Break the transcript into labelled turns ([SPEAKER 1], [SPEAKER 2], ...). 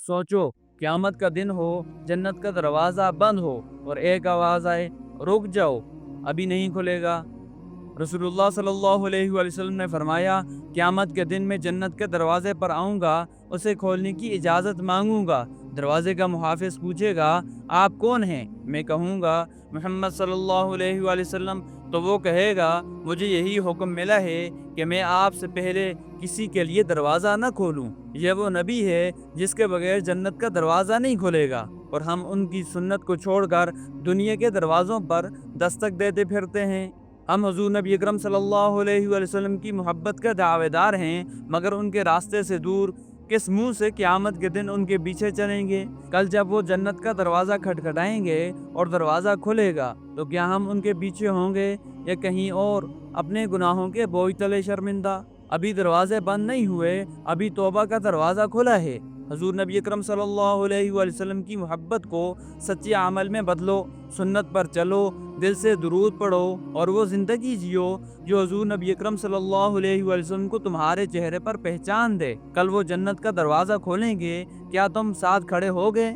[SPEAKER 1] सोचो क़यामत का दिन हो, जन्नत का दरवाज़ा बंद हो और एक आवाज़ आए, रुक जाओ, अभी नहीं खुलेगा। रसूलुल्लाह सल्लल्लाहु अलैहि वसल्लम ने फरमाया, क़यामत के दिन में जन्नत के दरवाज़े पर आऊँगा, उसे खोलने की इजाज़त मांगूंगा। दरवाज़े का मुहाफ़िज़ पूछेगा, आप कौन हैं? मैं कहूँगा, मोहम्मद सल्लल्लाहु अलैहि वसल्लम। तो वो कहेगा, मुझे यही हुक्म मिला है कि मैं आपसे पहले किसी के लिए दरवाज़ा न खोलूँ। यह वो नबी है जिसके बगैर जन्नत का दरवाज़ा नहीं खुलेगा, और हम उनकी सुन्नत को छोड़कर दुनिया के दरवाज़ों पर दस्तक देते फिरते हैं। हम हुज़ूर नबी अकरम सल्लल्लाहु अलैहि वसल्लम की मोहब्बत का दावेदार हैं, मगर उनके रास्ते से दूर किस मुंह से क़यामत के दिन उनके पीछे चलेंगे? कल जब वो जन्नत का दरवाज़ा खटखटाएंगे और दरवाज़ा खुलेगा, तो क्या हम उनके पीछे होंगे या कहीं और अपने गुनाहों के बोझ तले शर्मिंदा? अभी दरवाजे बंद नहीं हुए, अभी तौबा का दरवाज़ा खुला है। हुज़ूर नबी अकरम सल्लल्लाहु अलैहि वसल्लम की मोहब्बत को सच्चे अमल में बदलो, सुन्नत पर चलो, दिल से दुरूद पढ़ो और वो ज़िंदगी जियो जो हुज़ूर नबी अकरम सल्लल्लाहु अलैहि वसल्लम को तुम्हारे चेहरे पर पहचान दे। कल वो जन्नत का दरवाज़ा खोलेंगे, क्या तुम साथ खड़े होगे?